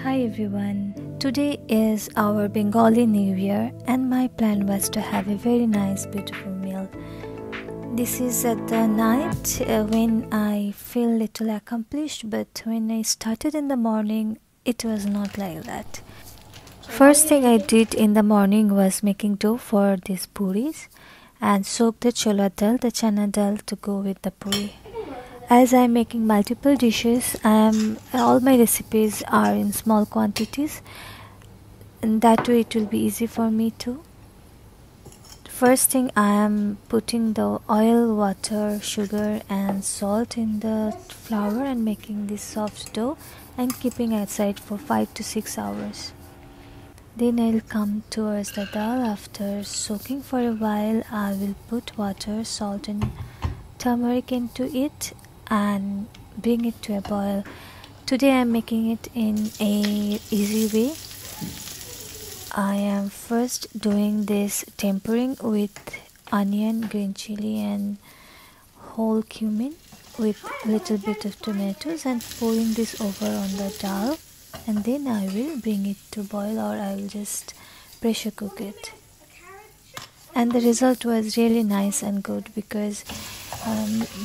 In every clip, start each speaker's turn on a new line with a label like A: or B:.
A: Hi everyone. Today is our Bengali New Year and my plan was to have a very nice beautiful meal. This is at the night when I feel little accomplished, but when I started in the morning it was not like that. First thing I did in the morning was making dough for these puris and soak the chola dal, the chana dal to go with the puri. As I'm making multiple dishes, all my recipes are in small quantities, and that way it will be easy for me too. First thing, I am putting the oil, water, sugar and salt in the flour and making this soft dough and keeping aside for 5 to 6 hours. Then I'll come towards the dal. After soaking for a while, I will put water, salt and turmeric into it and bring it to a boil. Today I am making it in a easy way. I am first doing this tempering with onion, green chili and whole cumin with little bit of tomatoes and pouring this over on the dal, and then I will bring it to boil or I will just pressure cook it. And the result was really nice and good because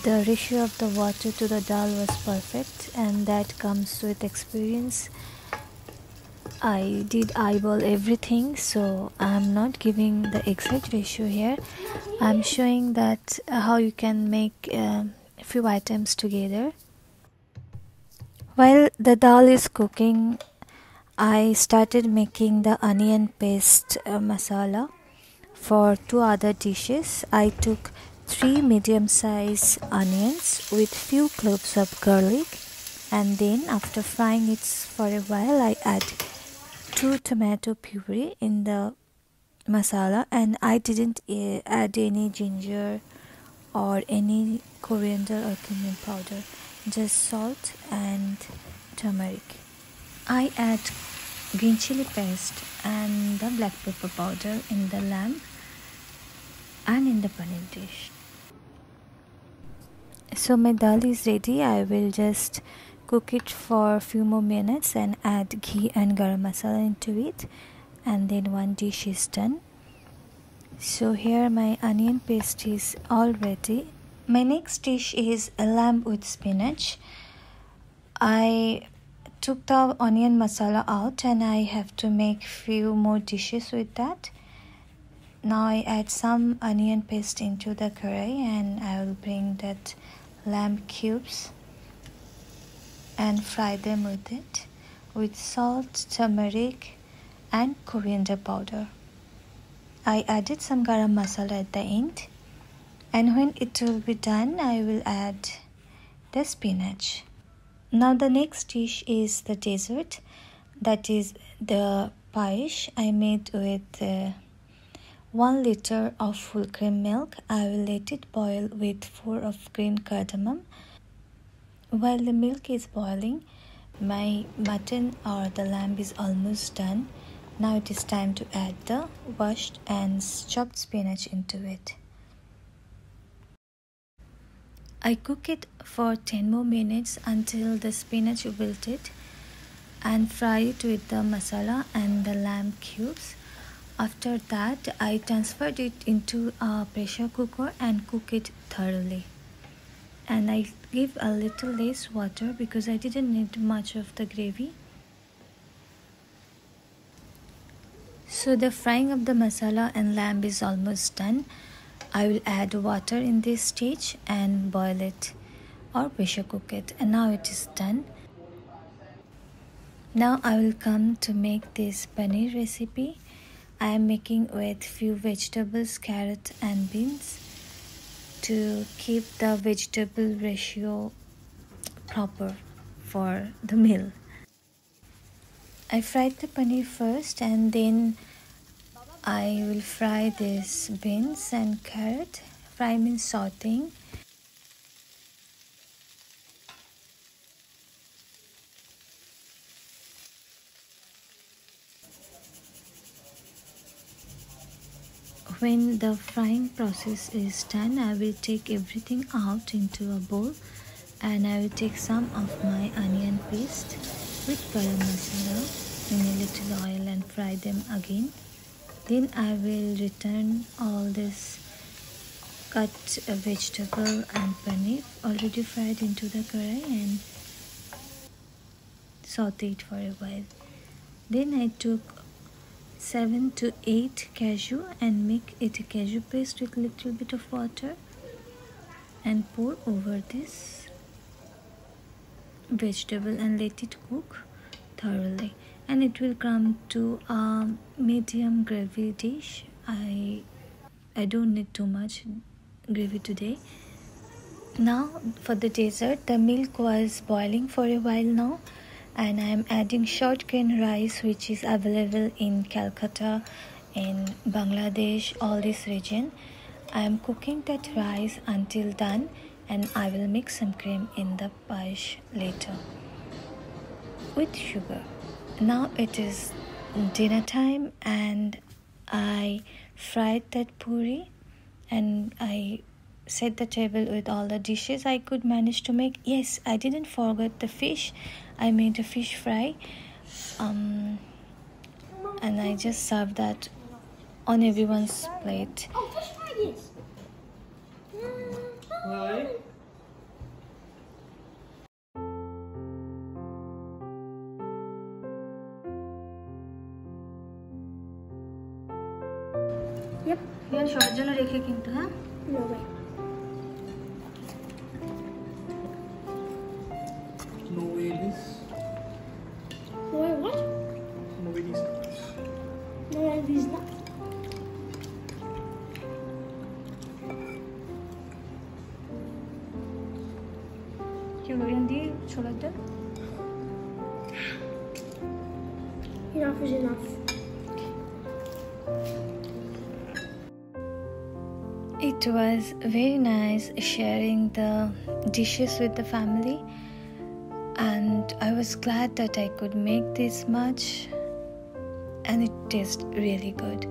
A: the ratio of the water to the dal was perfect, and that comes with experience. I did eyeball everything, so I'm not giving the exact ratio here. I'm showing that how you can make a few items together. While the dal is cooking, I started making the onion paste masala. For two other dishes, I took 3 medium-sized onions with few cloves of garlic, and then after frying it for a while, I add 2 tomato puree in the masala, and I didn't add any ginger or any coriander or cumin powder, just salt and turmeric. I add green chili paste and the black pepper powder in the lamb and in the paneer dish. So my dal is ready. I will just cook it for a few more minutes and add ghee and garam masala into it, and then one dish is done. So here my onion paste is all ready. My next dish is a lamb with spinach. I took the onion masala out and I have to make few more dishes with that. Now I add some onion paste into the curry and I will bring that lamb cubes and fry them with it with salt, turmeric and coriander powder. I added some garam masala at the end, and when it will be done I will add the spinach. Now the next dish is the dessert, that is the payesh. I made with 1 liter of full cream milk. I will let it boil with 4 of green cardamom. While the milk is boiling, my mutton or the lamb is almost done. Now it is time to add the washed and chopped spinach into it. I cook it for 10 more minutes until the spinach wilted and fry it with the masala and the lamb cubes. After that, I transferred it into a pressure cooker and cook it thoroughly. And I give a little less water because I didn't need much of the gravy. So the frying of the masala and lamb is almost done. I will add water in this stage and boil it or pressure cook it, and now it is done. Now I will come to make this paneer recipe. I am making with few vegetables, carrot and beans to keep the vegetable ratio proper for the meal. I fried the paneer first and then I will fry this beans and carrot. Fry means sauteing. When the frying process is done, I will take everything out into a bowl and I will take some of my onion paste with garam masala in a little oil and fry them again. Then I will return all this cut vegetable and paneer already fried into the karai and saute it for a while. Then I took 7 to 8 cashew and make it a cashew paste with little bit of water and pour over this vegetable and let it cook thoroughly, and it will come to a medium gravy dish. I don't need too much gravy today. Now for the dessert, the milk was boiling for a while now, and I am adding short grain rice, which is available in Calcutta, in Bangladesh, all this region. I am cooking that rice until done, and I will mix some cream in the paneer later with sugar. Now it is dinner time, and I fried that puri and I set the table with all the dishes I could manage to make. Yes, I didn't forget the fish. I made a fish fry and I just served that on everyone's plate.
B: Oh, fish fry, yes.
C: Why?
B: Yep.
A: Yan সবার জন্য রেখে কিন্তু হ্যাঁ
B: No way.
C: No way this.
B: No way what?
C: No way this.
B: No way these not.
A: কি বলেন দি ছোলা দে
B: Enough is enough.
A: It was very nice sharing the dishes with the family, and I was glad that I could make this much, and it tastes really good,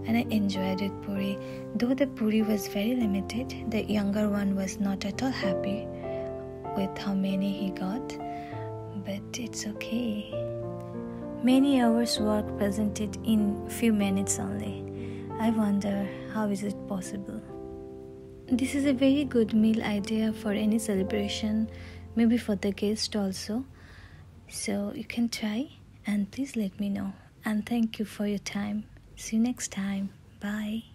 A: and I enjoyed it puri. Though the puri was very limited, the younger one was not at all happy with how many he got, but it's okay. Many hours work presented in few minutes only. I wonder how is it possible. This is a very good meal idea for any celebration, maybe for the guest also. So you can try and please let me know. And thank you for your time. See you next time. Bye.